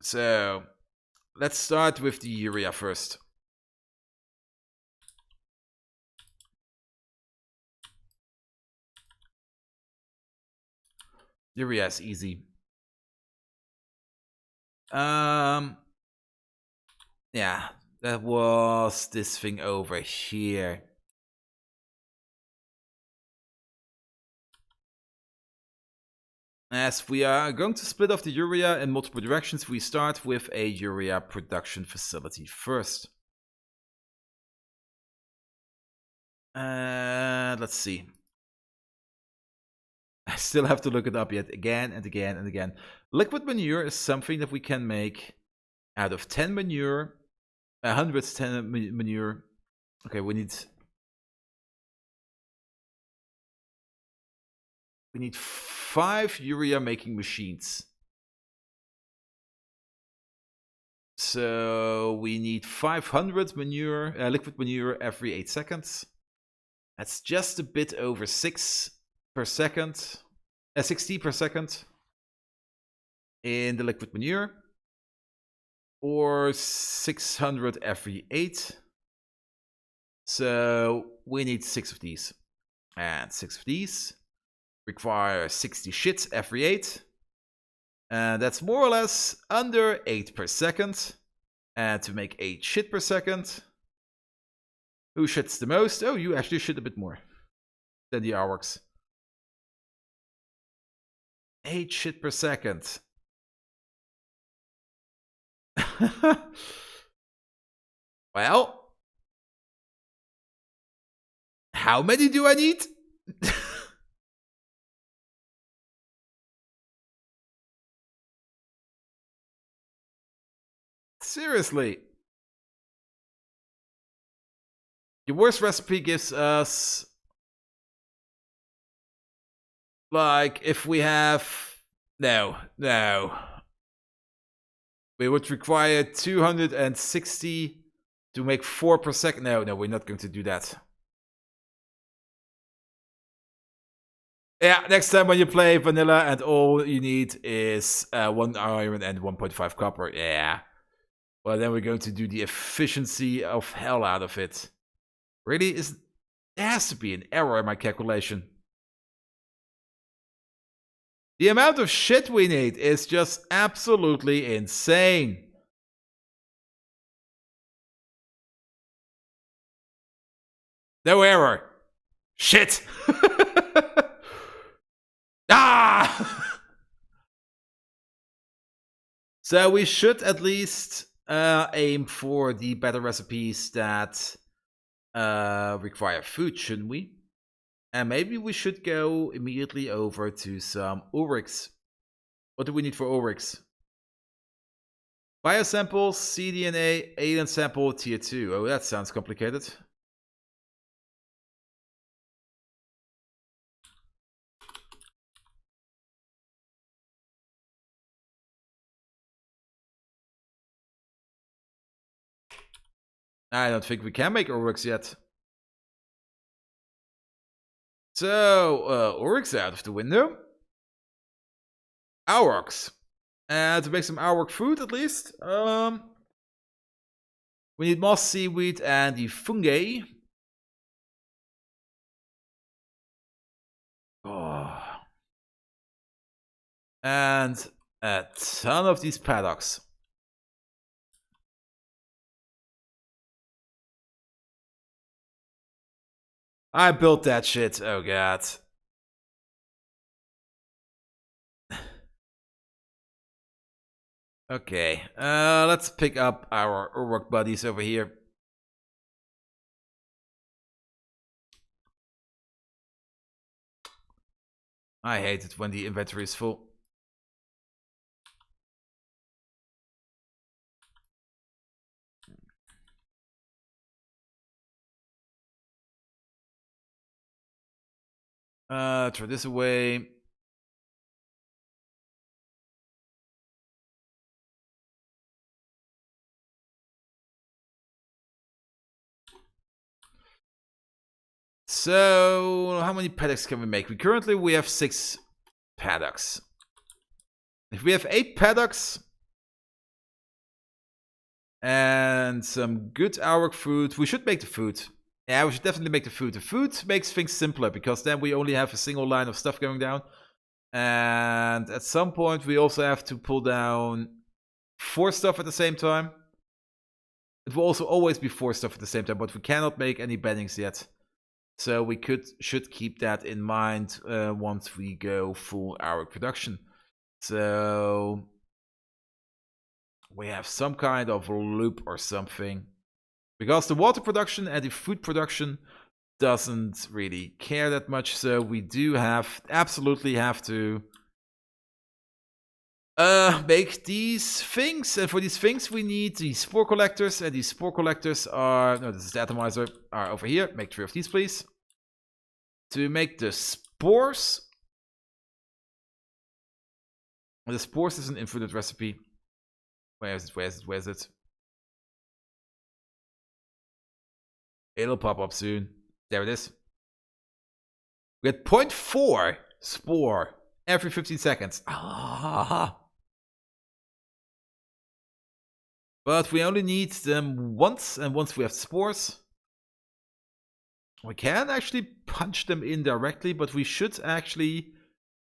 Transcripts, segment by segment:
So let's start with the urea first. Urea is easy. Yeah, that was this thing over here. As we are going to split off the urea in multiple directions, we start with a urea production facility first. Let's see. I still have to look it up yet again and again and again. Liquid manure is something that we can make out of 10 manure, 110 manure. Okay, we need 5 urea making machines. So we need 500 manure, liquid manure every 8 seconds. That's just a bit over 6 per second, 60 per second in the liquid manure, or 600 every 8. So we need 6 of these, and 6 of these require 60 shits every 8. And that's more or less under 8 per second. And to make 8 shit per second, who shits the most? Oh, you actually shit a bit more than the Arworks. 8 shit per second. Well, how many do I need? Seriously. Your worst recipe gives us, like, if we have... No. We would require 260 to make 4 per second. No, we're not going to do that. Yeah, next time when you play vanilla and all you need is 1 iron and 1.5 copper. Yeah. Well, then we're going to do the efficiency of hell out of it. Really? There has to be an error in my calculation. The amount of shit we need is just absolutely insane. No error. Shit. Ah! So we should at least aim for the better recipes that require food, shouldn't we? And maybe we should go immediately over to some Ulrichs. What do we need for Ulrichs? Biosample, cDNA, alien sample, tier 2. Oh, that sounds complicated. I don't think we can make Ulrichs yet. So, Ulrichs out of the window. Aurochs. And to make some Auroch food at least. We need moss, seaweed, and the fungi. Oh. And a ton of these paddocks. I built that shit. Oh god. Okay, let's pick up our Uruk buddies over here. I hate it when the inventory is full. Throw this away. So, how many paddocks can we make? Currently we have 6 paddocks. If we have 8 paddocks, And some good Auric food. We should make the food. Yeah, we should definitely make the food. The food makes things simpler because then we only have a single line of stuff going down. And at some point, we also have to pull down 4 stuff at the same time. It will also always be 4 stuff at the same time, but we cannot make any beddings yet. So we should keep that in mind once we go full Auric production. So we have some kind of loop or something. Because the water production and the food production doesn't really care that much, so we do absolutely have to make these things. And for these things we need these spore collectors, and these spore collectors are, no, this is the atomizer, are over here. Make 3 of these, please. To make the spores. The spores is an infinite recipe. Where is it? It'll pop up soon. There it is. We get 0.4 spore every 15 seconds. But we only need them once, and once we have spores, we can actually punch them in directly, but we should actually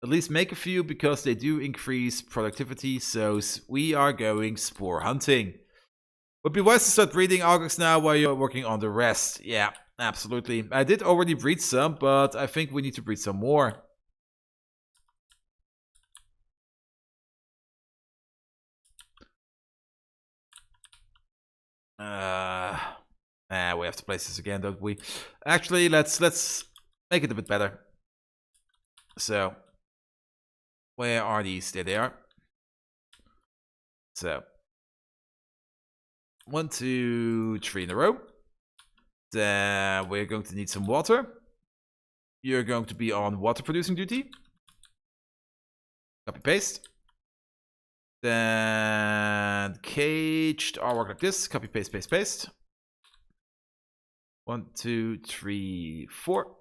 at least make a few because they do increase productivity, so we are going spore hunting. Would be wise to start breeding augex now while you're working on the rest. Yeah, absolutely. I did already breed some, but I think we need to breed some more. We have to place this again, don't we? Actually, let's make it a bit better. So, where are these? There they are. So, 1, 2, 3 in a row. Then we're going to need some water. You're going to be on water producing duty. Copy paste. Then caged artwork like this. Copy paste, paste, paste. 1, 2, 3, 4.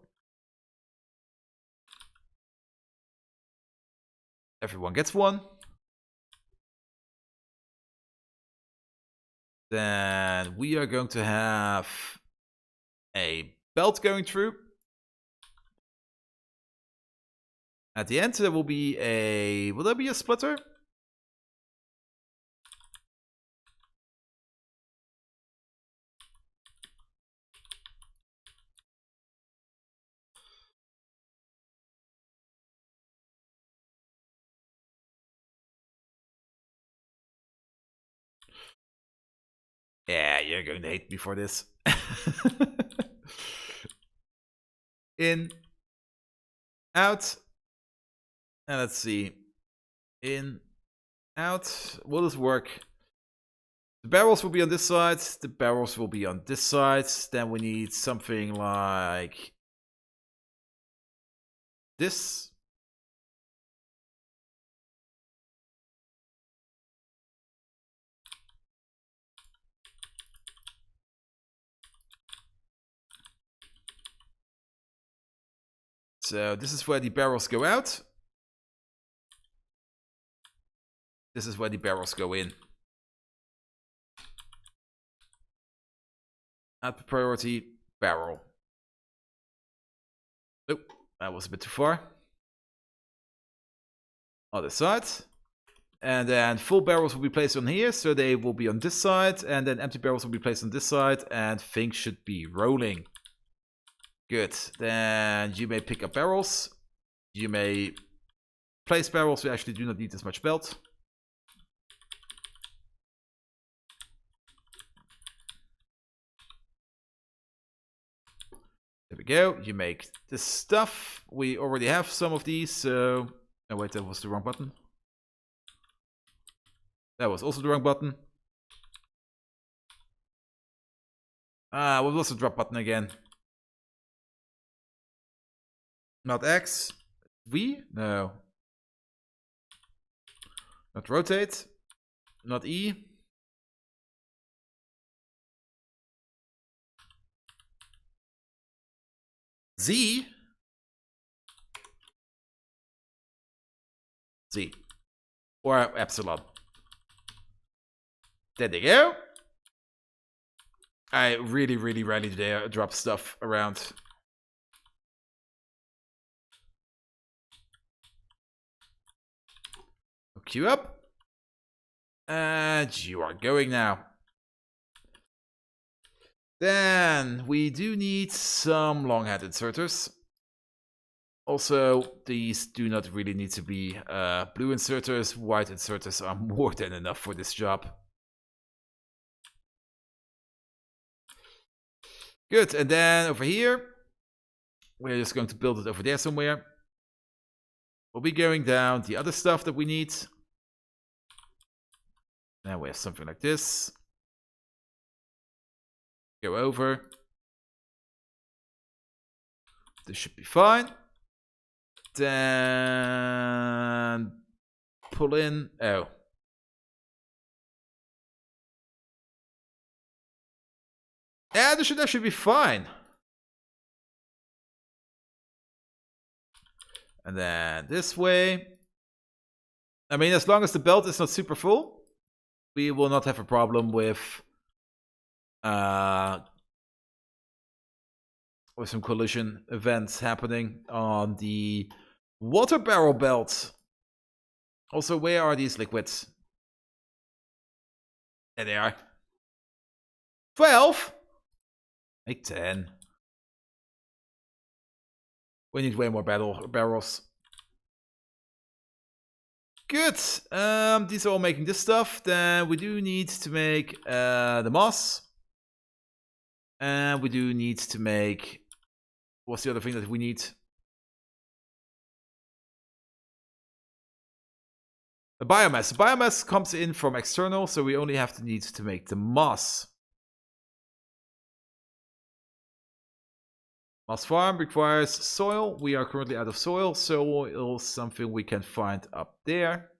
Everyone gets 1. Then we are going to have a belt going through. At the end there will be a... Will there be a splitter? Yeah, you're going to hate me for this. In. Out. And let's see. In. Out. Will this work? The barrels will be on this side. The barrels will be on this side. Then we need something like this. So this is where the barrels go out. This is where the barrels go in. Add priority, barrel. Nope, that was a bit too far. Other side. And then full barrels will be placed on here, so they will be on this side. And then empty barrels will be placed on this side, and things should be rolling. Good. Then you may pick up barrels. You may place barrels. We actually do not need as much belt. There we go. You make this stuff. We already have some of these, so... Oh wait, that was the wrong button. That was also the wrong button. What was the drop button again? Not X. V? No. Not rotate. Not E. Z? Z. Or epsilon. There they go. I really rarely drop stuff around. Hook you up. And you are going now. Then we do need some long-head inserters. Also, these do not really need to be blue inserters. White inserters are more than enough for this job. Good, and then over here, we're just going to build it over there somewhere. We'll be going down the other stuff that we need. Now we have something like this. Go over. This should be fine. Then pull in. Oh. Yeah, that should be fine. And then this way. I mean, as long as the belt is not super full, we will not have a problem with some collision events happening on the water barrel belt. Also, where are these liquids? There they are. 12? Make 10. We need way more barrels. Good. These are all making this stuff. Then we do need to make the moss. And we do need to make... What's the other thing that we need? The biomass. The biomass comes in from external, so we only have to need to make the moss. Moss farm requires soil. We are currently out of soil. Soil is something we can find up there.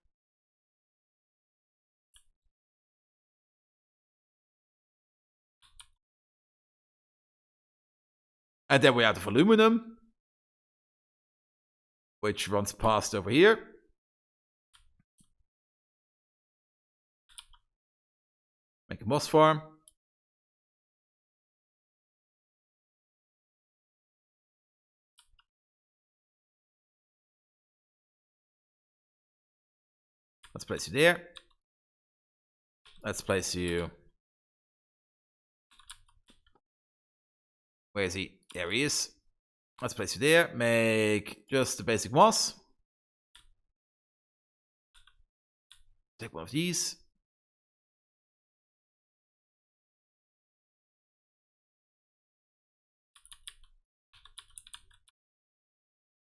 And then we're out of aluminum, which runs past over here. Make a moss farm. Let's place you there. Let's place you... Where is he? There he is. Let's place you there. Make just the basic moss. Take one of these.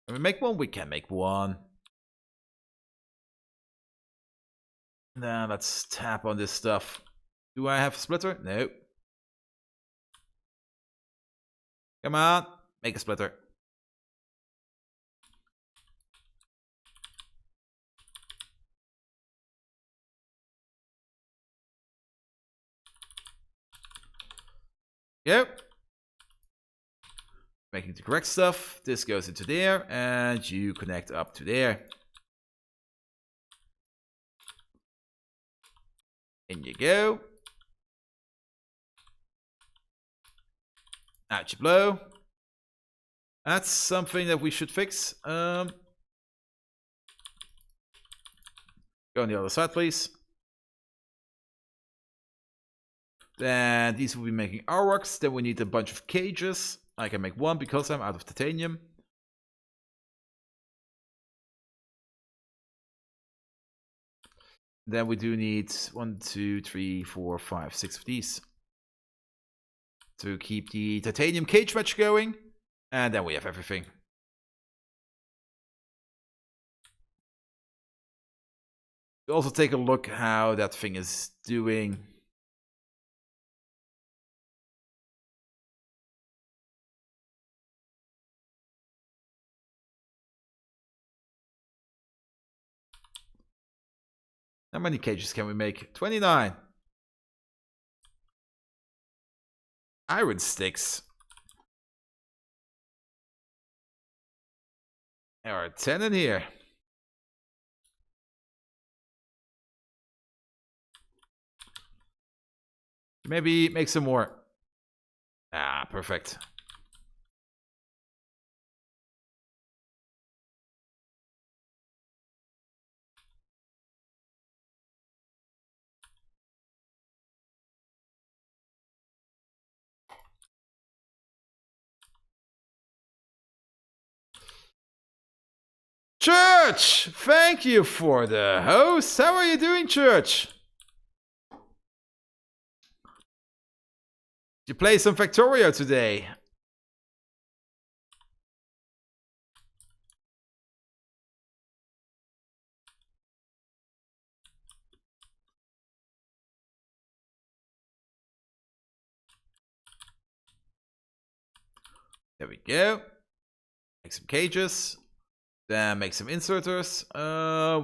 Can we make one? We can make one. Now let's tap on this stuff. Do I have a splitter? No. Come on, make a splitter. Yep. Making the correct stuff. This goes into there, and you connect up to there. In you go. Out you blow. That's something that we should fix. Go on the other side, please. Then these will be making aurochs. Then we need a bunch of cages. I can make one because I'm out of titanium. Then we do need 1, 2, 3, 4, 5, 6 of these to keep the titanium cage match going. And then we have everything. We'll also take a look how that thing is doing. How many cages can we make? 29. Iron sticks. There are 10 in here. Maybe make some more. Ah, perfect. Church! Thank you for the host. How are you doing, Church? You play some Factorio today? There we go. Make some cages. Then make some inserters.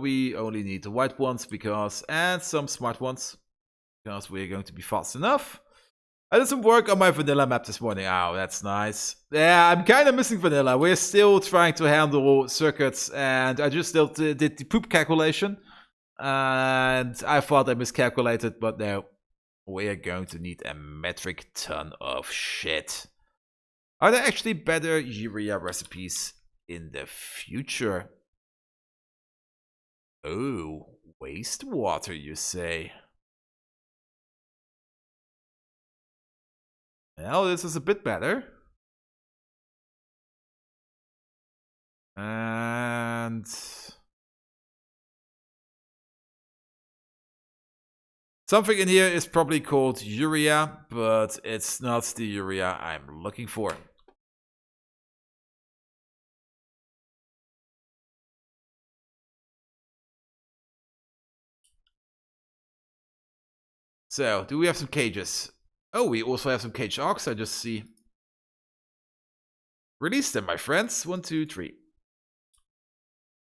We only need the white ones and some smart ones. Because we're going to be fast enough. I did some work on my vanilla map this morning. Oh, that's nice. Yeah, I'm kind of missing vanilla. We're still trying to handle circuits, and I just still did the poop calculation. And I thought I miscalculated, but no. We're going to need a metric ton of shit. Are there actually better urea recipes in the future? Oh, wastewater, you say? Well, this is a bit better. And something in here is probably called urea, but it's not the urea I'm looking for. So, do we have some cages? Oh, we also have some caged ox, I just see. Release them, my friends. 1, 2, 3.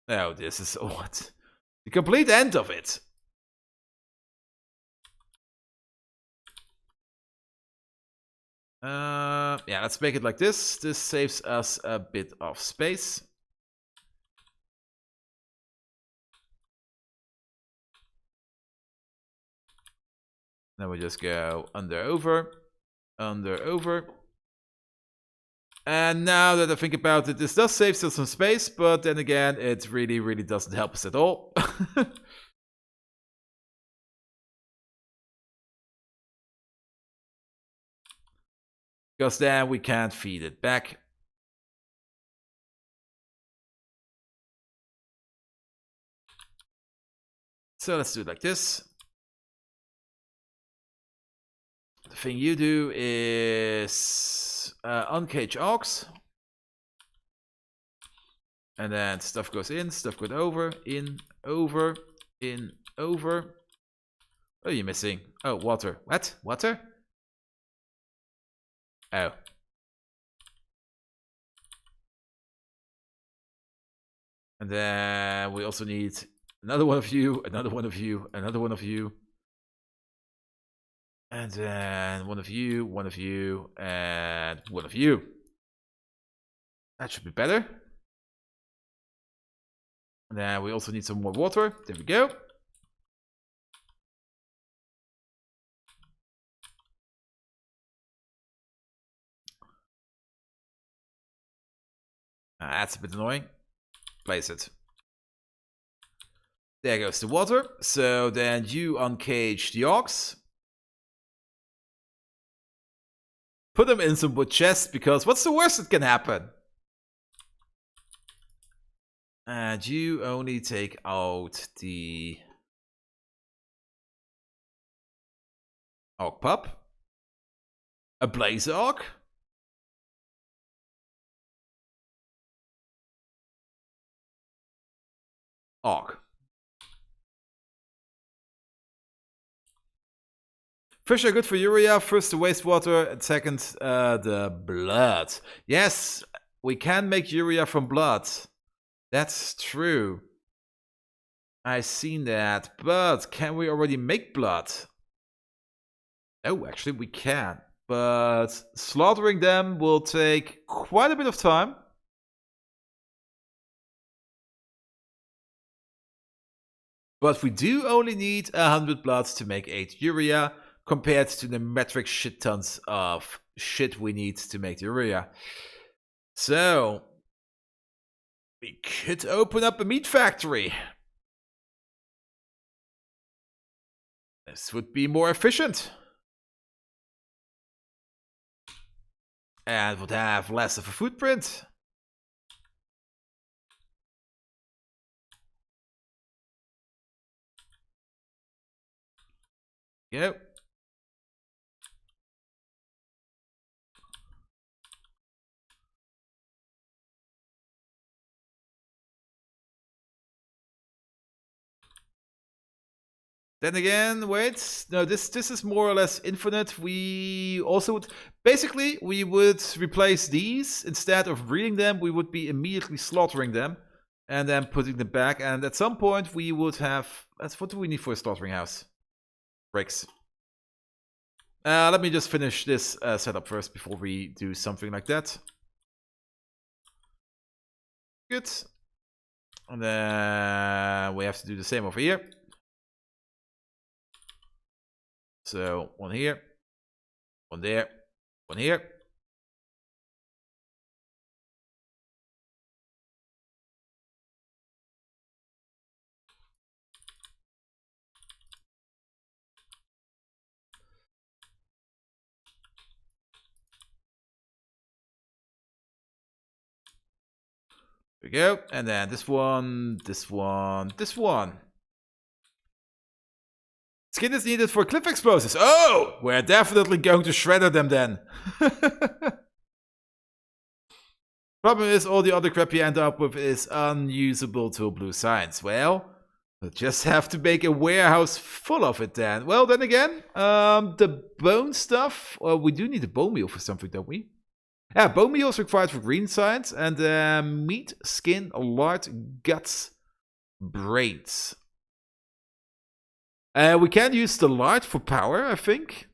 Oh, this is what? The complete end of it. Yeah, let's make it like this. This saves us a bit of space. Then we just go under, over. And now that I think about it, this does save us some space, but then again, it really, really doesn't help us at all. Because then we can't feed it back. So let's do it like this. The thing you do is uncage ox. And then stuff goes in, stuff goes over, in, over, in, over. What are you missing? Oh, water. What? Water? Oh. And then we also need another one of you, another one of you, another one of you. And then one of you, one of you, and one of you. That should be better. And then we also need some more water. There we go. That's a bit annoying. Place it. There goes the water. So then you uncage the ox. Put them in some wood chests, because what's the worst that can happen? And you only take out the Orc pup. A blaze orc. Orc. Fish are good for urea. First the wastewater, and second the blood. Yes, we can make urea from blood. That's true. I've seen that, but can we already make blood? Oh, actually we can. But slaughtering them will take quite a bit of time. But we do only need 100 blood to make 8 urea. compared to the metric shit tons of shit we need to make the area. So we could open up a meat factory. This would be more efficient. And would have less of a footprint. Yep. Then again, wait. No, this is more or less infinite. We also would... Basically, we would replace these. Instead of breeding them, we would be immediately slaughtering them. And then putting them back. And at some point, we would have... What do we need for a slaughtering house? Bricks. Let me just finish this setup first before we do something like that. Good. And then we have to do the same over here. So, one here, one there, one here. There we go. And then this one, this one, this one. Skin is needed for cliff explosives. Oh! We're definitely going to shredder them then. Problem is, all the other crap you end up with is unusable till blue science. Well, we'll just have to make a warehouse full of it then. Well, then again, the bone stuff... Well, we do need a bone meal for something, don't we? Yeah, bone meal is required for green science. And meat, skin, lard, guts, brains. We can use the lard for power, I think.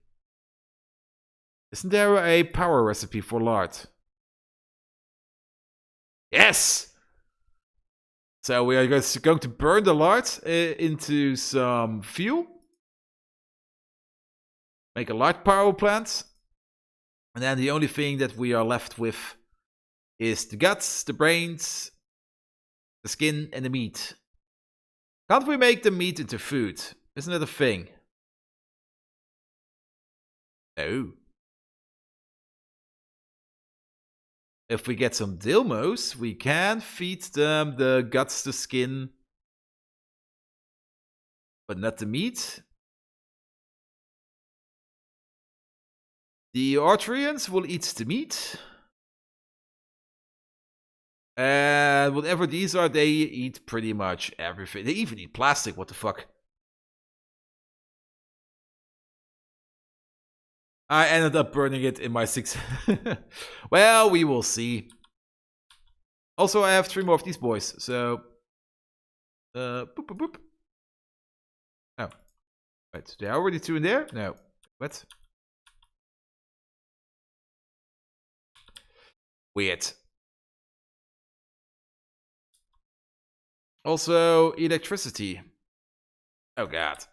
Isn't there a power recipe for lard? Yes! So we are going to burn the lard into some fuel. Make a lard power plant. And then the only thing that we are left with is the guts, the brains, the skin, and the meat. Can't we make the meat into food? Isn't that a thing? No. If we get some Dilmos, we can feed them the guts, the skin, but not the meat. The Arturians will eat the meat. And whatever these are, they eat pretty much everything. They even eat plastic, what the fuck? I ended up burning it in my 6. Well, we will see. Also, I have 3 more of these boys, so... boop, boop, boop. Oh. Wait, there are already 2 in there? No. What? Weird. Also, electricity. Oh god.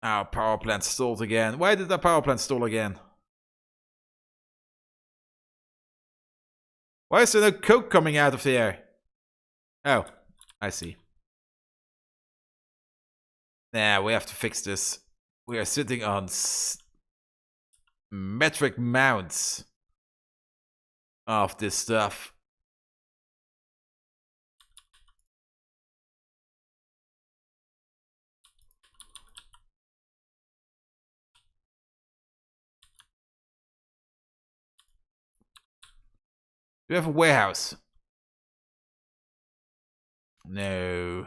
Our power plant stalled again. Why did our power plant stall again? Why is there no coke coming out of there? Oh, I see. Nah, we have to fix this. We are sitting on metric mounts of this stuff. Do we have a warehouse? No.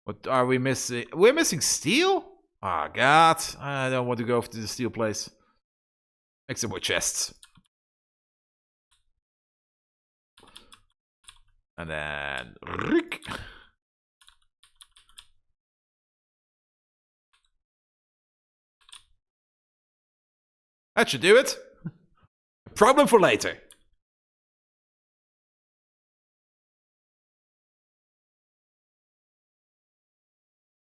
What are we missing? We're missing steel? Oh god. I don't want to go to the steel place. Make some more chests. And then... Rick. That should do it. Problem for later.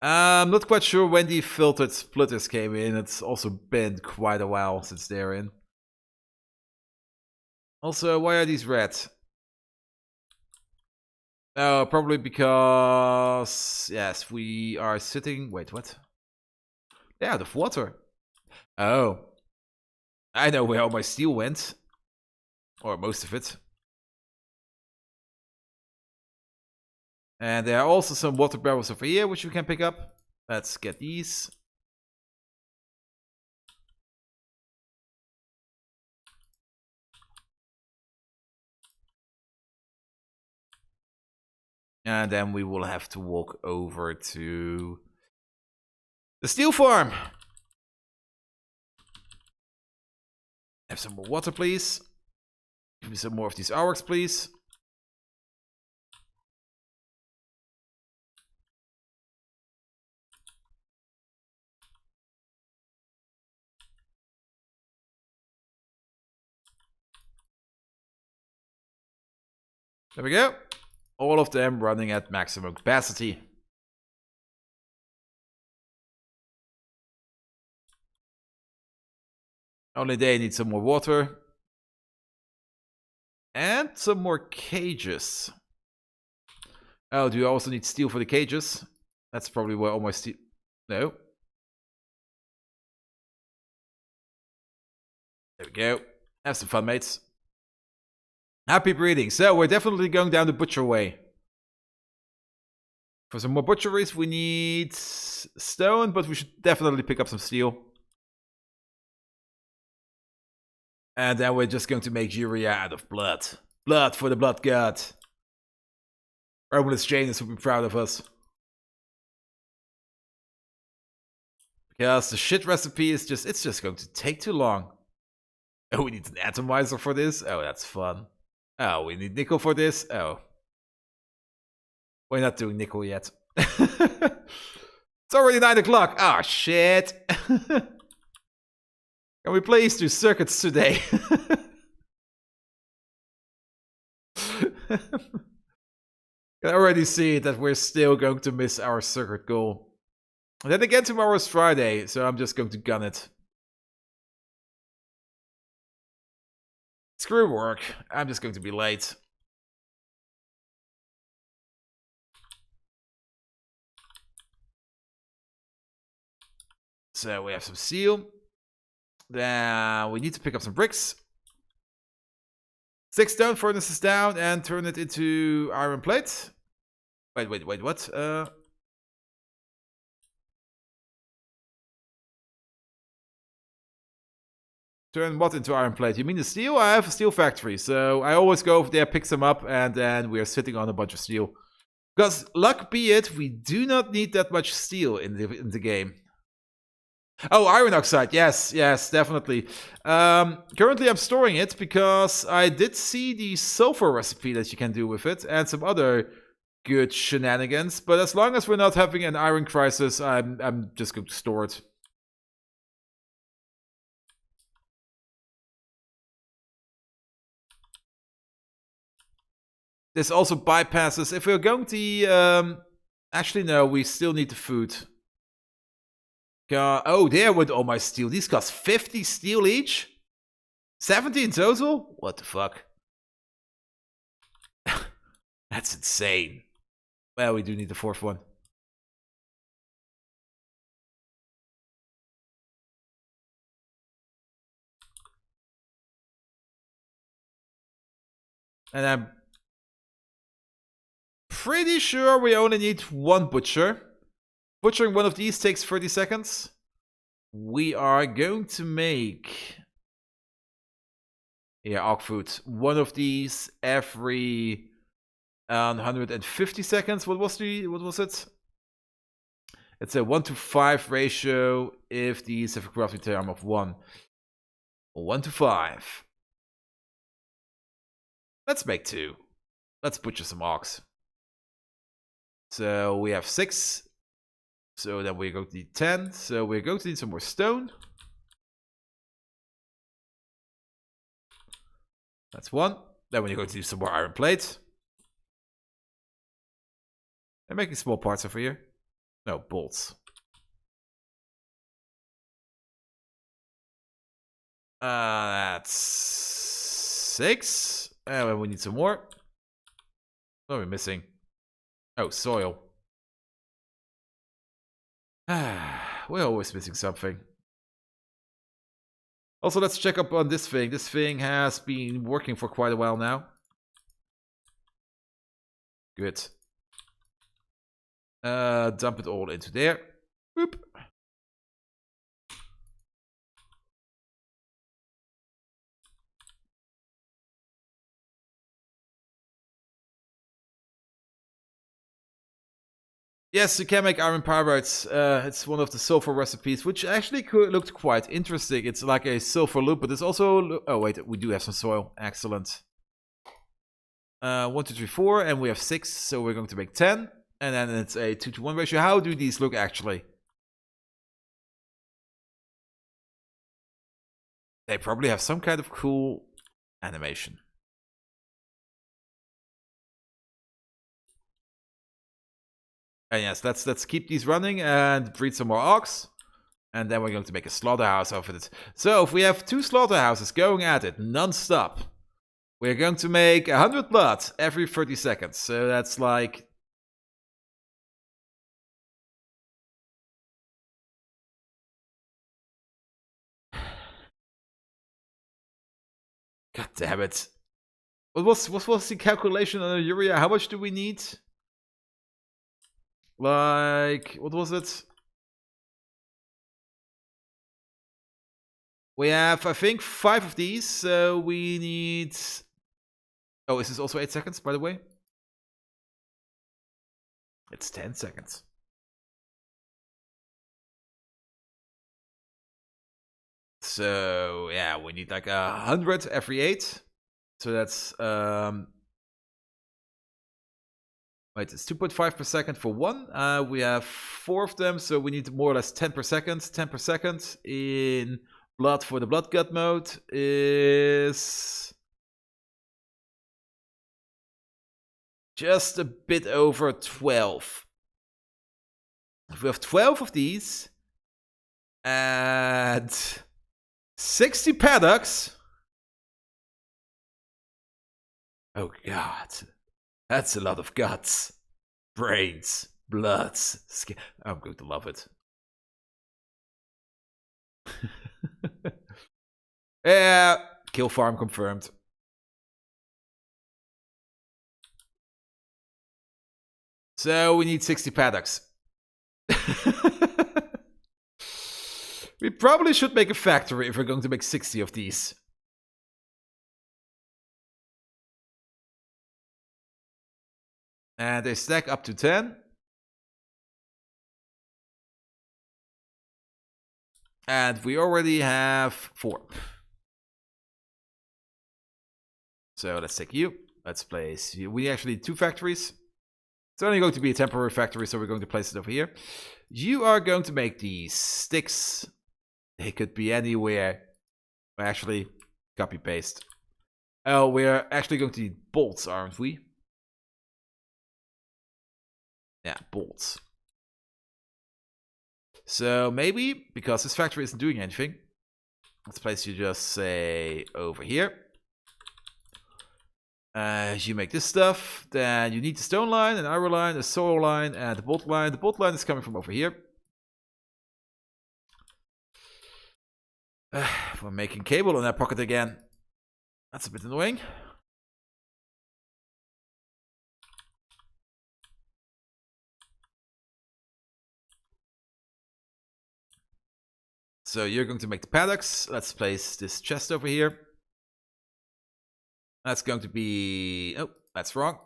I'm not quite sure when the filtered splitters came in. It's also been quite a while since they're in. Also, why are these red? Oh, probably because... Yes, we are sitting... Wait, what? They're out of water. Oh. I know where all my steel went. Or most of it. And there are also some water barrels over here, which we can pick up. Let's get these. And then we will have to walk over to the steel farm. Have some more water, please. Give me some more of these arcs, please. There we go. All of them running at maximum capacity. Only they need some more water. And some more cages. Oh, do you also need steel for the cages? That's probably where all my steel... No. There we go. Have some fun, mates. Happy breeding. So, we're definitely going down the butcher way. For some more butcheries, we need stone, but we should definitely pick up some steel. And then we're just going to make urea out of blood. Blood for the blood god. Romulus Janus will be proud of us. Because the shit recipe is just... It's just going to take too long. Oh, we need an atomizer for this? Oh, that's fun. Oh, we need nickel for this? Oh. We're not doing nickel yet. It's already 9 o'clock. Oh, shit. Can we please do circuits today? I already see that we're still going to miss our circuit goal. And then again, tomorrow is Friday, so I'm just going to gun it. Screw work. I'm just going to be late. So we have some steel. Then we need to pick up some bricks. 6 stone furnaces down and turn it into iron plate. Wait, what? Turn what into iron plate? You mean the steel? I have a steel factory, so I always go over there, pick some up, and then we are sitting on a bunch of steel. Because, luck be it, we do not need that much steel in the game. Oh, iron oxide. Yes, definitely. Currently, I'm storing it because I did see the sulfur recipe that you can do with it, and some other good shenanigans. But as long as we're not having an iron crisis, I'm just going to store it. This also bypasses... If we're going to... actually, no, we still need the food. Oh, there went all my steel. These cost 50 steel each? 70 in total? What the fuck? That's insane. Well, we do need the 4th one. And I'm pretty sure we only need 1 butcher. Butchering one of these takes 30 seconds. We are going to make... Yeah, Arc Food. One of these every 150 seconds. What was it? It's a 1:5 ratio if these have a crafting time of 1. 1:5. Let's make 2. Let's butcher some ox. So we have 6. So then we're going to need 10. So we're going to need some more stone. That's 1. Then we're going to need some more iron plate. I'm making small parts over here. No, bolts. That's 6. And we need some more. What are we missing? Oh, soil. We're always missing something. Also, let's check up on this thing. This thing has been working for quite a while now. Good. Dump it all into there. Boop. Yes, you can make iron pyrites. It's one of the sulfur recipes, which actually looked quite interesting. It's like a sulfur loop, but it's also... Oh, wait, we do have some soil. Excellent. 1, 2, 3, 4, and we have 6, so we're going to make 10. And then it's a 2-to-1 ratio. How do these look, actually? They probably have some kind of cool animation. And yes, let's keep these running and breed some more ox. And then we're going to make a slaughterhouse of it. So if we have 2 slaughterhouses going at it non-stop, we're going to make 100 blood every 30 seconds. So that's like... God damn it. What was the calculation on the urea? How much do we need? Like, what was it? We have, I think, 5 of these, so we need... Oh, is this also 8 seconds, by the way? It's 10 seconds. So, yeah, we need like 100 every 8. So that's... Wait, it's 2.5 per second for 1. We have 4 of them, so we need more or less 10 per second. 10 per second in blood for the blood gut mode is... just a bit over 12. If we have 12 of these and 60 paddocks. Oh god. That's a lot of guts, brains, bloods, skin. I'm going to love it. Yeah, kill farm confirmed. So we need 60 paddocks. We probably should make a factory if we're going to make 60 of these. And they stack up to 10. And we already have 4. So let's take you. Let's place you. We actually need 2 factories. It's only going to be a temporary factory, so we're going to place it over here. You are going to make these sticks. They could be anywhere. Actually, copy paste. Oh, we're actually going to need bolts, aren't we? Yeah, bolts. So maybe, because this factory isn't doing anything, let's place you just, say, over here. You make this stuff, then you need the stone line, an iron line, a soil line, and the bolt line. The bolt line is coming from over here. We're making cable in that pocket again. That's a bit annoying. So you're going to make the paddocks. Let's place this chest over here. That's going to be... Oh, that's wrong.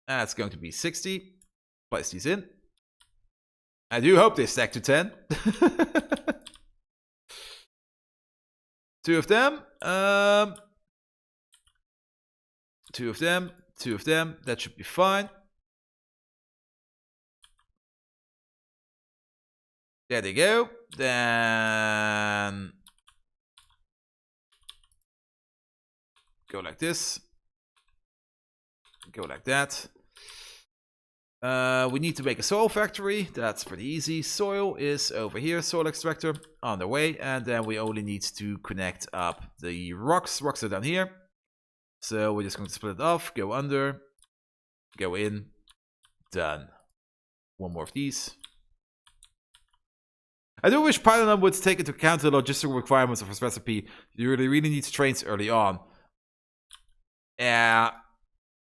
That's going to be 60. Place these in. I do hope they stack to 10. 2 of them. 2 of them. 2 of them. That should be fine. There they go. Then go like this. Go like that. We need to make a soil factory. That's pretty easy. Soil is over here. Soil extractor on the way. And then we only need to connect up the rocks. Rocks are down here. So we're just going to split it off. Go under. Go in. Done. One more of these. I do wish Pyanodon would take into account the logistical requirements of his recipe. You really need trains early on. Yeah.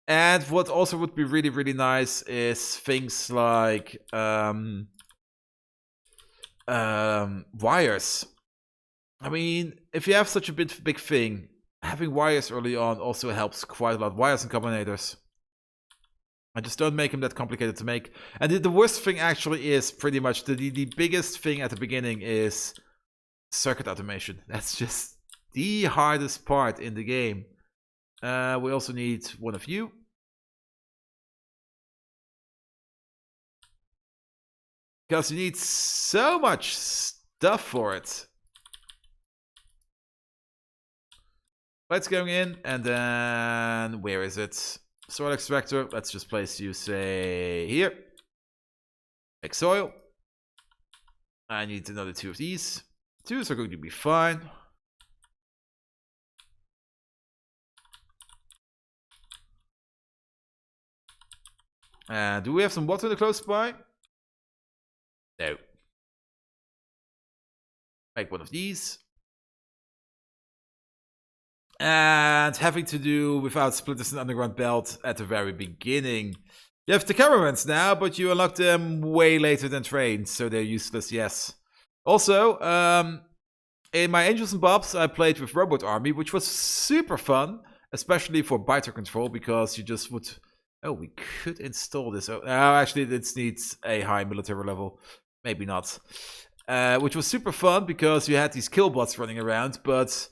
And what also would be really nice is things like wires. I mean, if you have such a big thing, having wires early on also helps quite a lot. Wires and combinators. I just don't make them that complicated to make. And the worst thing actually is pretty much the biggest thing at the beginning is circuit automation. That's just the hardest part in the game. We also need one of you. Because you need so much stuff for it. Lights going in, and then where is it? Soil extractor. Let's just place you, say, here. Make soil. I need another 2 of these. 2s are going to be fine. Do we have some water close by? No. Make one of these. And having to do without splitters and underground belt at the very beginning. You have the caravans now, but you unlock them way later than trains, so they're useless, yes. Also, in my Angels and Bobs, I played with Robot Army, which was super fun, especially for biter control, because you just would... Oh, we could install this. Oh, actually, this needs a high military level. Maybe not. Which was super fun, because you had these killbots running around, but...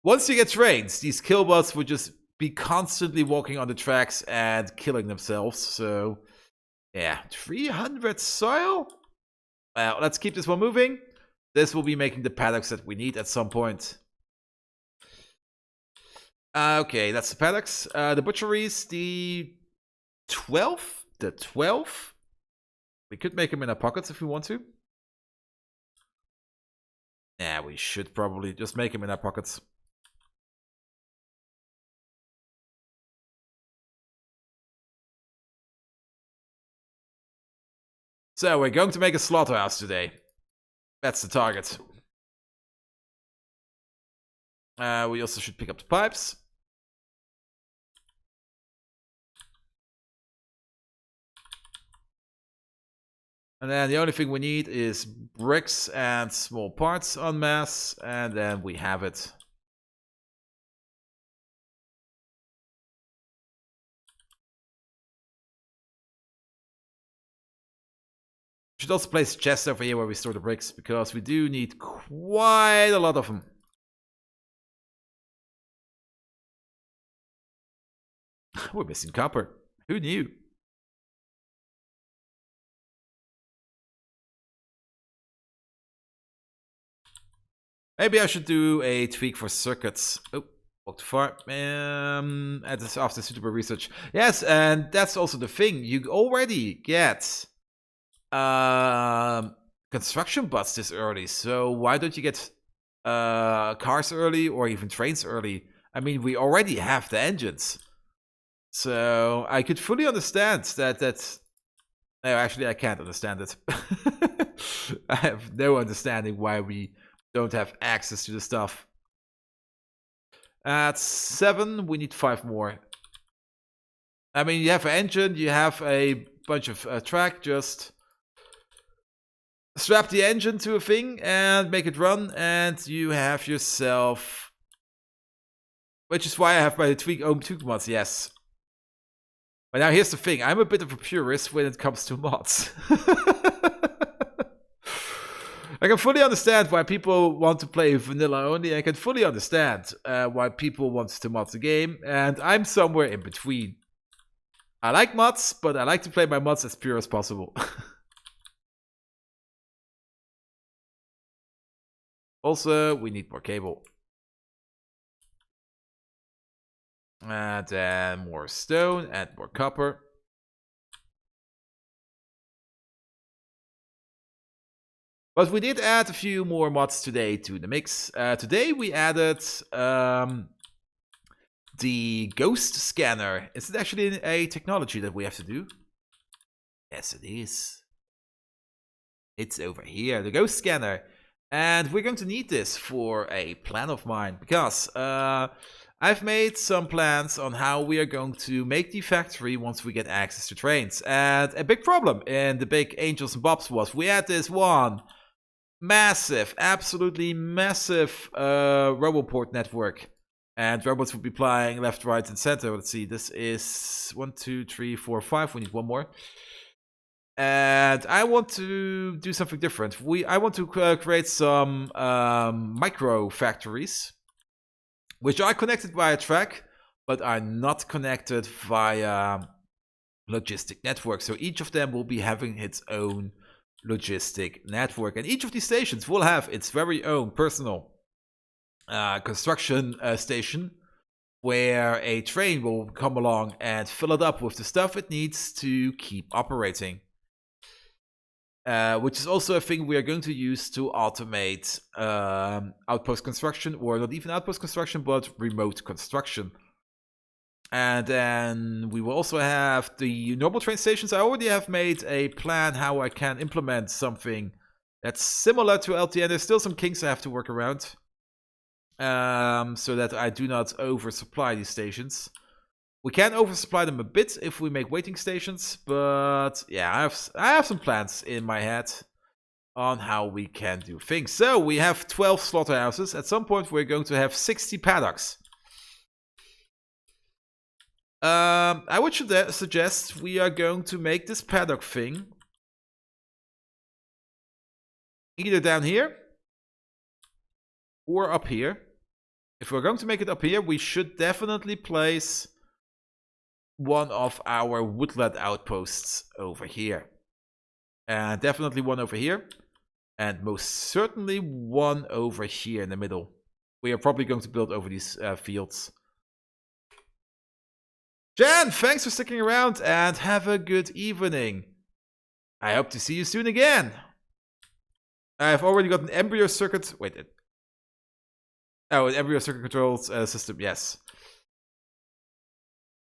Once you get trains, these killbots would just be constantly walking on the tracks and killing themselves. So, yeah, 300 soil? Well, let's keep this one moving. This will be making the paddocks that we need at some point. Okay, that's the paddocks. The butcheries, the 12? The 12? We could make them in our pockets if we want to. Yeah, we should probably just make them in our pockets. So, we're going to make a slaughterhouse today. That's the target. We also should pick up the pipes. And then the only thing we need is bricks and small parts en masse. And then we have it. Should also place chests over here where we store the bricks, because we do need quite a lot of them. We're missing copper. Who knew? Maybe I should do a tweak for circuits. Oh, walked far. After suitable research. Yes, and that's also the thing. You already get construction bots this early, so why don't you get cars early or even trains early? I mean, we already have the engines, so I could fully understand that. No, actually, I can't understand it. I have no understanding why we don't have access to the stuff. At 7, we need 5 more. I mean, you have an engine, you have a bunch of track, just strap the engine to a thing and make it run, and you have yourself... Which is why I have my tweak mods, yes. But now here's the thing, I'm a bit of a purist when it comes to mods. I can fully understand why people want to play vanilla only. I can fully understand why people want to mod the game, and I'm somewhere in between. I like mods, but I like to play my mods as pure as possible. Also, we need more cable. And then more stone and more copper. But we did add a few more mods today to the mix. Today we added the ghost scanner. Is it actually a technology that we have to do? Yes, it is. It's over here, the ghost scanner. And we're going to need this for a plan of mine, because I've made some plans on how we are going to make the factory once we get access to trains. And a big problem in the big Angels and Bobs was we had this one massive, absolutely massive Roboport network. And robots would be flying left, right, and center. Let's see, this is 1, 2, 3, 4, 5. We need one more. And I want to do something different. I want to create some micro factories, which are connected via track, but are not connected via logistic network. So each of them will be having its own logistic network, and each of these stations will have its very own personal construction station, where a train will come along and fill it up with the stuff it needs to keep operating. Which is also a thing we are going to use to automate outpost construction, or not even outpost construction, but remote construction. And then we will also have the normal train stations. I already have made a plan how I can implement something that's similar to LTN. There's still some kinks I have to work around, so that I do not oversupply these stations. We can oversupply them a bit if we make waiting stations, but yeah, I have some plans in my head on how we can do things. So we have 12 slaughterhouses. At some point we're going to have 60 paddocks. I would suggest we are going to make this paddock thing either down here or up here. If we're going to make it up here, we should definitely place one of our woodland outposts over here. And definitely one over here. And most certainly one over here in the middle. We are probably going to build over these fields. Jan, thanks for sticking around and have a good evening. I hope to see you soon again. I've already got an embryo circuit. Wait. Oh, an embryo circuit controls system, yes.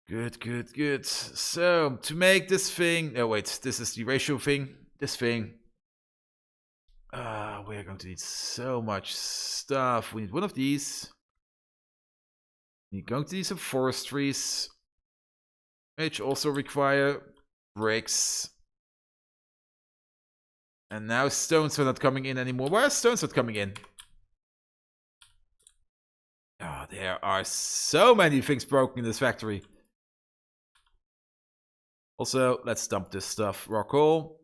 Good. So, to make this thing... Oh, wait, this is the ratio thing. This thing. We're going to need so much stuff. We need one of these. We're going to need some forestries, which also require bricks. And now stones are not coming in anymore. Why are stones not coming in? Oh, there are so many things broken in this factory. Also, let's dump this stuff. Raw coal.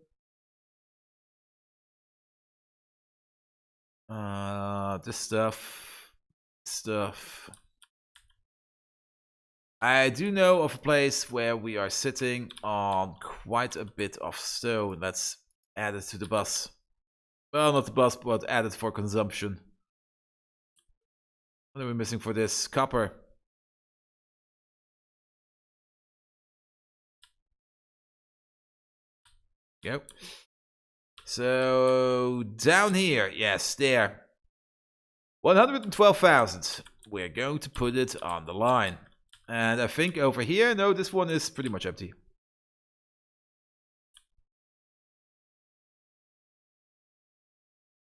This stuff. I do know of a place where we are sitting on quite a bit of stone. Let's add it to the bus. Well, not the bus, but add it for consumption. What are we missing for this? Copper. Go. So, down here. Yes, there. 112,000. We're going to put it on the line. And I think over here, no, this one is pretty much empty.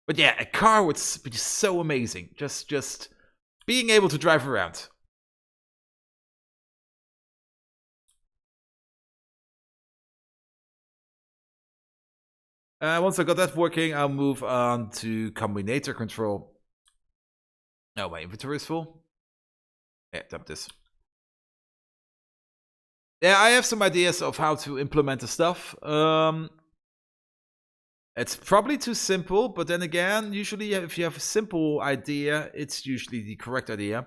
But yeah, a car would be so amazing. Just being able to drive around. Once I got that working, I'll move on to combinator control. Oh, my inventory is full. Yeah, dump this. Yeah, I have some ideas of how to implement the stuff. It's probably too simple, but then again, usually if you have a simple idea, it's usually the correct idea.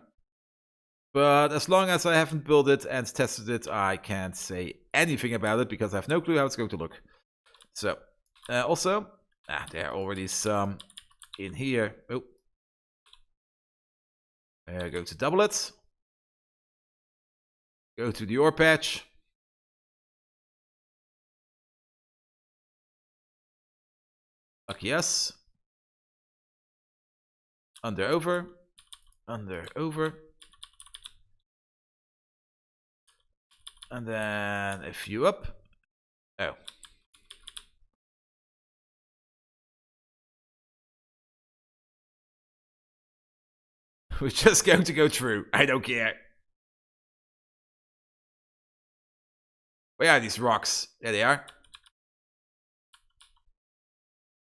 But as long as I haven't built it and tested it, I can't say anything about it because I have no clue how it's going to look. So, also, there are already some in here. Oh. Go to double it. Go to the ore patch. Lucky us. Under, over. Under, over. And then a few up. Oh. We're just going to go through. I don't care. Where are these rocks? There they are.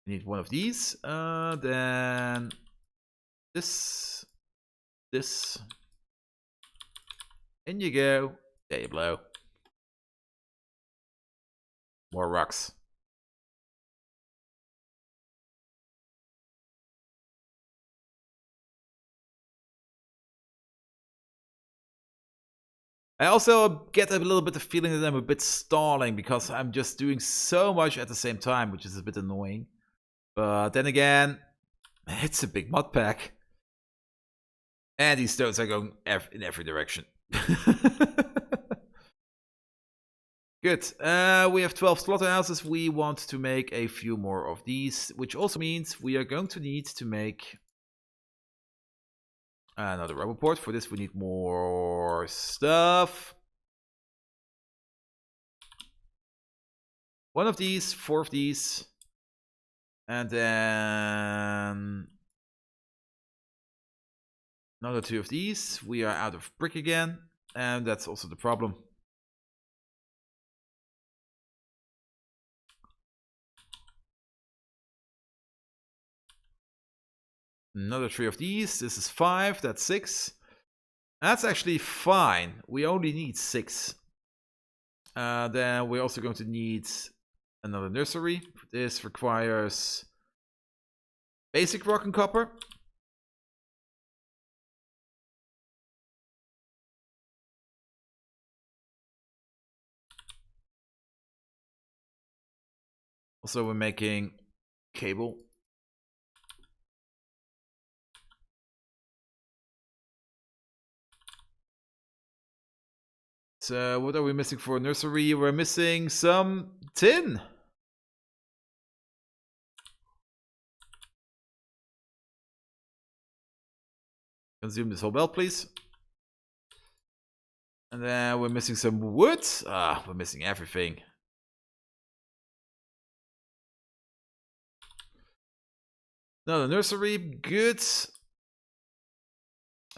Need one of these. Then this. In you go. There you blow. More rocks. I also get a little bit of feeling that I'm a bit stalling because I'm just doing so much at the same time, which is a bit annoying. But then again, it's a big mod pack. And these stones are going in every direction. Good. We have 12 slaughterhouses. We want to make a few more of these, which also means we are going to need to make another rubber port. For this, we need more stuff. One of these, 4 of these. And then another 2 of these. We are out of brick again. And that's also the problem. Another 3 of these. This is 5. That's 6. That's actually fine. We only need 6. Then we're also going to need another nursery. This requires basic rock and copper. Also, we're making cable. So what are we missing for a nursery? We're missing some tin. Consume this whole belt, please. And then we're missing some wood. We're missing everything. Another nursery, good.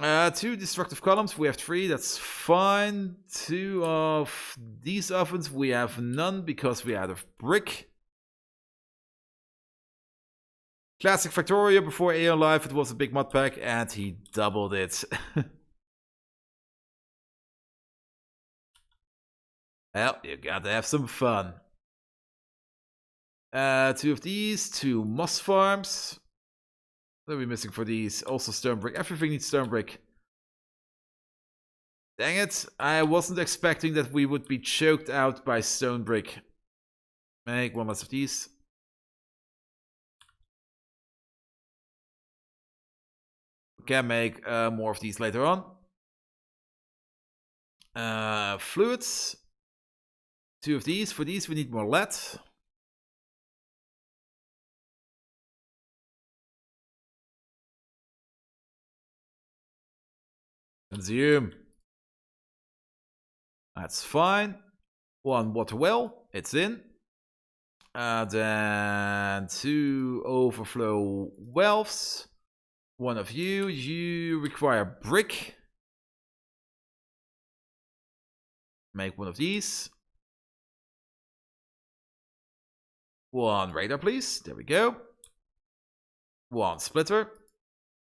2 destructive columns, we have 3, that's fine. 2 of these ovens, we have none because we're out of brick. Classic Factorio, before Aeon Life it was a big mod pack and he doubled it. Well, you gotta have some fun. 2 of these, 2 moss farms. What are we missing for these? Also stone brick. Everything needs stone brick. Dang it. I wasn't expecting that we would be choked out by stone brick. Make 1 less of these. We can make more of these later on. Fluids. 2 of these. For these we need more lead. Consume. That's fine. 1 water well. It's in. Then 2 overflow wells. 1 of you. You require brick. Make 1 of these. 1 radar, please. There we go. 1 splitter.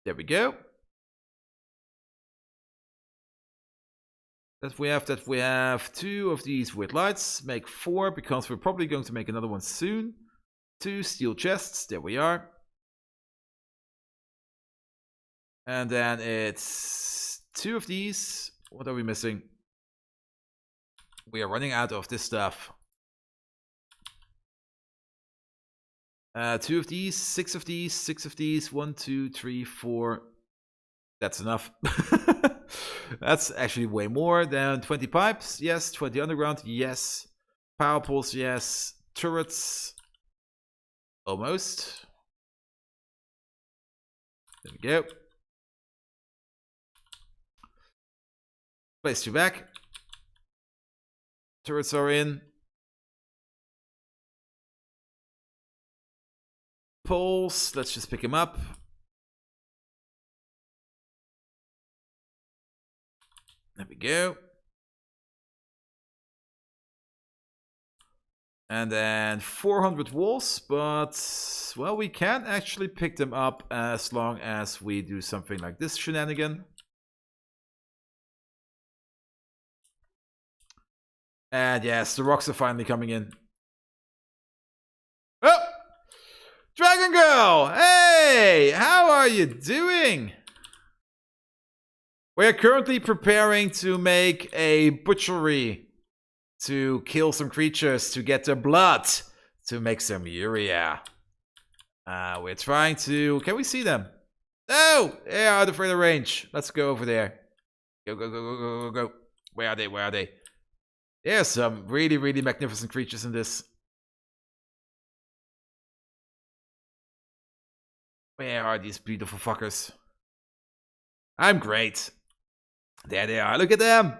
There we go. That we have 2 of these with lights. Make 4 because we're probably going to make another one soon. 2 steel chests. There we are. And then it's 2 of these. What are we missing? We are running out of this stuff. 2 of these, 6 of these, 6 of these. 1, 2, 3, 4. That's enough. That's actually way more than 20 pipes. Yes. 20 underground. Yes. Power poles. Yes. Turrets. Almost. There we go. Place you back. Turrets are in. Poles, let's just pick him up. There we go. And then 400 walls, but, well, we can actually pick them up as long as we do something like this shenanigan. And yes, the rocks are finally coming in. Oh! Dragon Girl! Hey! How are you doing? We're currently preparing to make a butchery to kill some creatures to get their blood to make some urea. We're trying to... Can we see them? No! They are out of further range. Let's go over there. Go, go, go, go, go, go, go. Where are they? Where are they? There's some really, really magnificent creatures in this. Where are these beautiful fuckers? I'm great. There they are. Look at them.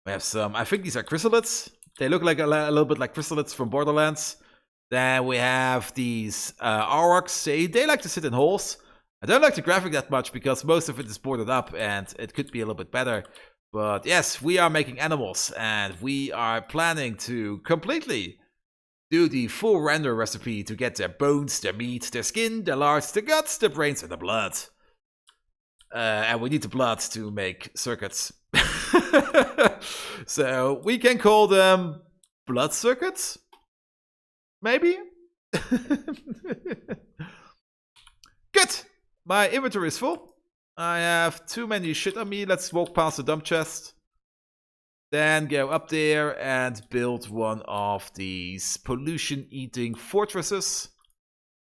We have some, I think these are chrysalids. They look like a little bit like chrysalids from Borderlands. Then we have these aurochs. They like to sit in holes. I don't like the graphic that much because most of it is boarded up and it could be a little bit better. But yes, we are making animals and we are planning to completely do the full render recipe to get their bones, their meat, their skin, their lards, their guts, their brains, and the blood. And we need the blood to make circuits. So we can call them blood circuits? Maybe? Good! My inventory is full. I have too many shit on me. Let's walk past the dump chest. Then go up there and build one of these pollution-eating fortresses.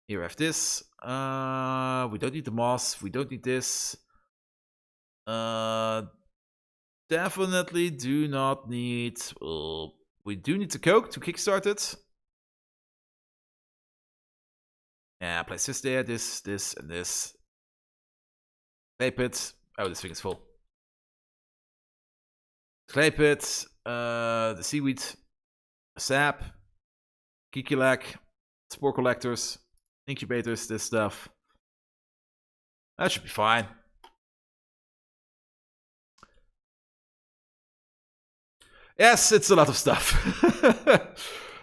Here I have this. We don't need the moss. We don't need this. Definitely do not need... we do need the coke to kickstart it. Yeah, place this there, this, and this. Clay pit. Oh, this thing is full. Clay pit, the seaweed, sap, kikilak, spore collectors, incubators, this stuff. That should be fine. Yes, it's a lot of stuff.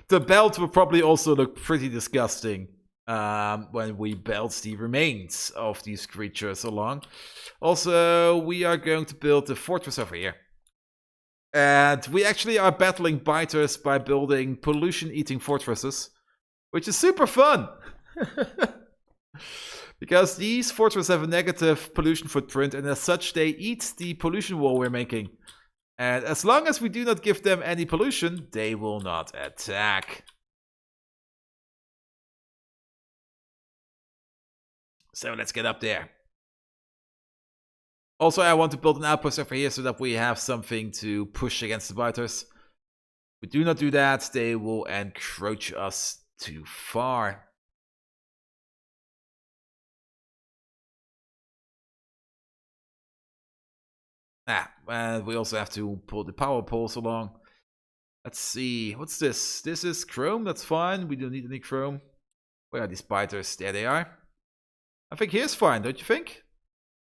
The belt will probably also look pretty disgusting when we belt the remains of these creatures along. Also, we are going to build the fortress over here. And we actually are battling biters by building pollution-eating fortresses, which is super fun. Because these fortresses have a negative pollution footprint, and as such, they eat the pollution wall we're making. And as long as we do not give them any pollution, they will not attack. So let's get up there. Also, I want to build an outpost over here so that we have something to push against the biters. If we do not do that, they will encroach us too far. And we also have to pull the power poles along. Let's see, what's this? This is chrome, that's fine. We don't need any chrome. Where are these biters? There they are. I think here's fine, don't you think?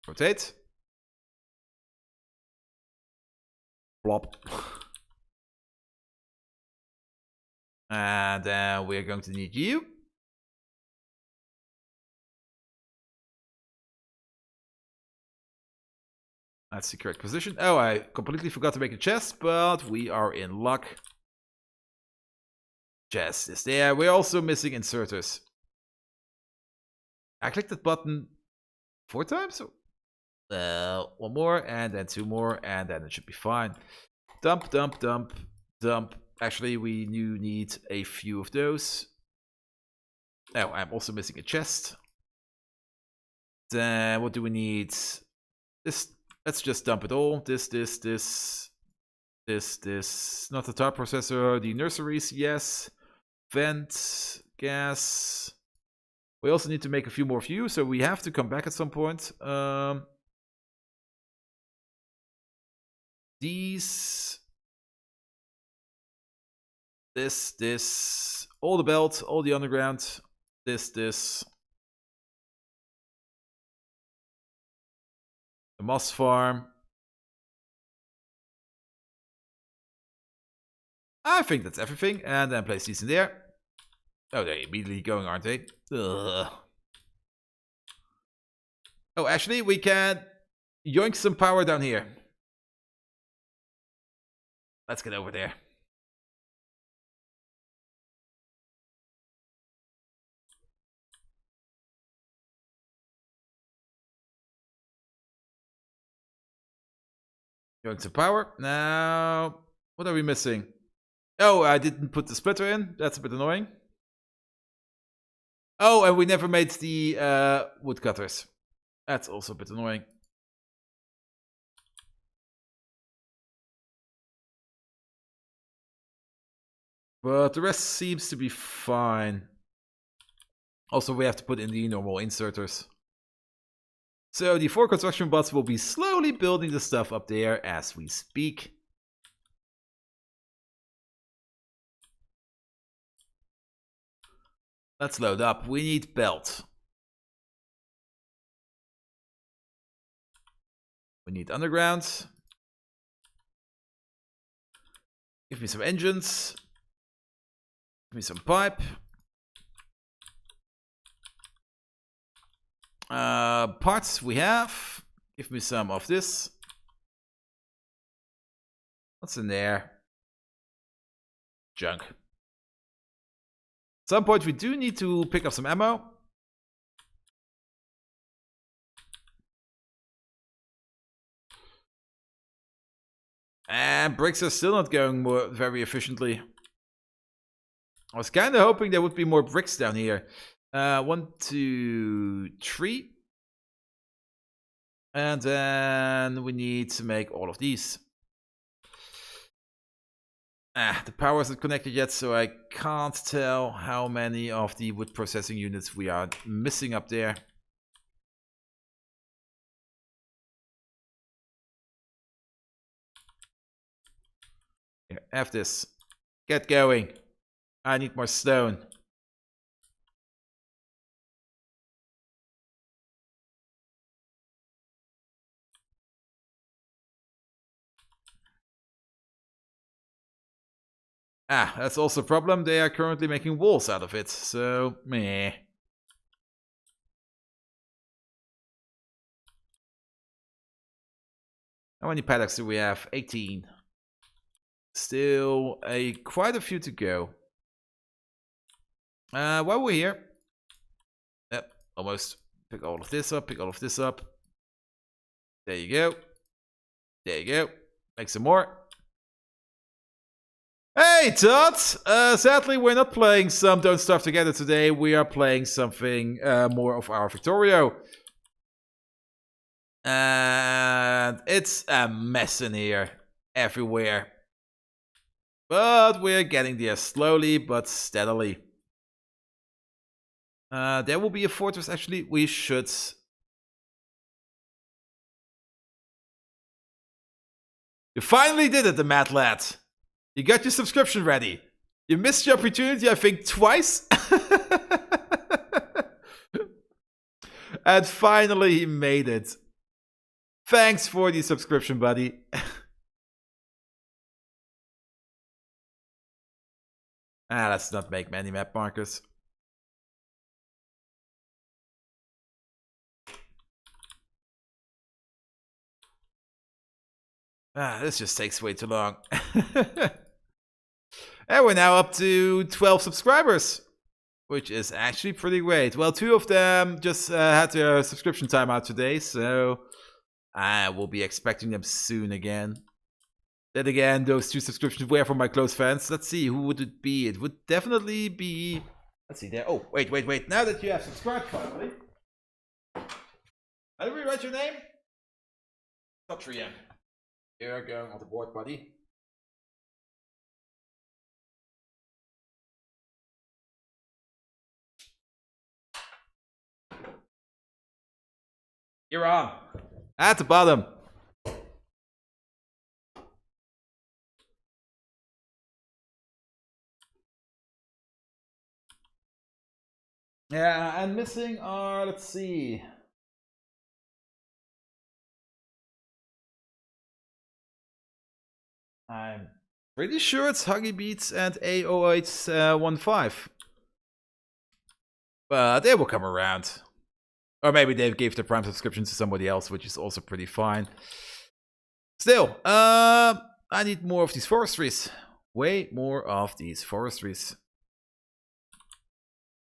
Rotate. Plop. And then we're going to need you. That's the correct position. Oh, I completely forgot to make a chest, but we are in luck. Chest is there. We're also missing inserters. I clicked that button 4 times? One more, and then 2 more, and then it should be fine. Dump, dump, dump, dump. Actually, we do need a few of those. Oh, I'm also missing a chest. Then what do we need? This. Let's just dump it all. This. Not the top processor. The nurseries, yes. Vent, gas. We also need to make a few more views, so we have to come back at some point. These... This... All the belt, all the underground. This... The moss farm. I think that's everything. And then place these in there. Oh, they're immediately going, aren't they? Ugh. Oh, actually, we can yoink some power down here. Let's get over there. Yoink some power. Now, what are we missing? Oh, I didn't put the splitter in. That's a bit annoying. Oh, and we never made the woodcutters. That's also a bit annoying. But the rest seems to be fine. Also, we have to put in the normal inserters. So the 4 construction bots will be slowly building the stuff up there as we speak. Let's load up. We need belt. We need underground. Give me some engines. Give me some pipe. Parts we have. Give me some of this. What's in there? Junk. At some point we do need to pick up some ammo. And bricks are still not going very efficiently. I was kind of hoping there would be more bricks down here. 1, 2, 3. And then we need to make all of these. The power isn't connected yet, so I can't tell how many of the wood processing units we are missing up there. Here, have this. Get going. I need more stone. That's also a problem. They are currently making walls out of it, so meh. How many paddocks do we have? 18. Still quite a few to go. While we're here, yep, almost. Pick all of this up, pick all of this up. There you go. There you go. Make some more. Hey, Todd! Sadly, we're not playing some Don't Starve Together today. We are playing something more of our Victorio. And it's a mess in here. Everywhere. But we're getting there slowly but steadily. There will be a fortress, actually. We should... You finally did it, the mad lad. You got your subscription ready. You missed your opportunity, I think, twice. And finally he made it. Thanks for the subscription, buddy. Let's not make many map markers. This just takes way too long. And we're now up to 12 subscribers, which is actually pretty great. Well, 2 of them just had their subscription time out today, so I will be expecting them soon again. Then again, those 2 subscriptions were from my close friends. Let's see, who would it be? It would definitely be... Let's see there. Oh, wait. Now that you have subscribed finally. How do we write your name? Totrian. You're going on the board, buddy. You're on. At the bottom. Yeah, and missing are, let's see. I'm pretty sure it's Huggy Beats and A0815. But they will come around. Or maybe they gave their Prime subscription to somebody else, which is also pretty fine. Still, I need more of these forestries. Way more of these forestries.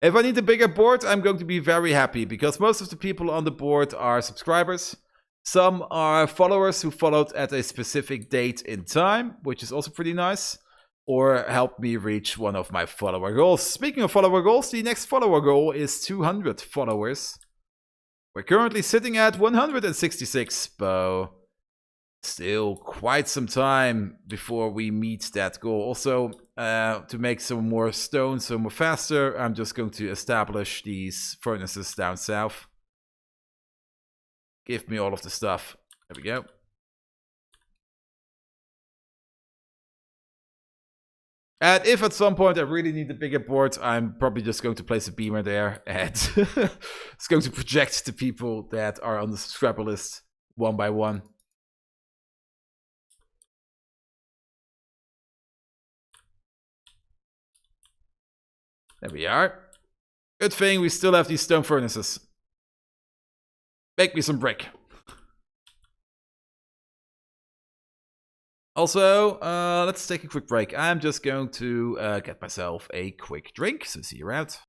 If I need a bigger board, I'm going to be very happy, because most of the people on the board are subscribers. Some are followers who followed at a specific date in time, which is also pretty nice. Or help me reach one of my follower goals. Speaking of follower goals, the next follower goal is 200 followers. We're currently sitting at 166, but still quite some time before we meet that goal. Also, to make some more stone, some more faster, I'm just going to establish these furnaces down south. Give me all of the stuff. There we go. And if at some point I really need a bigger board, I'm probably just going to place a beamer there, and it's going to project the people that are on the subscriber list one by one. There we are. Good thing we still have these stone furnaces. Make me some brick. Also, let's take a quick break. I'm just going to get myself a quick drink, so see you out.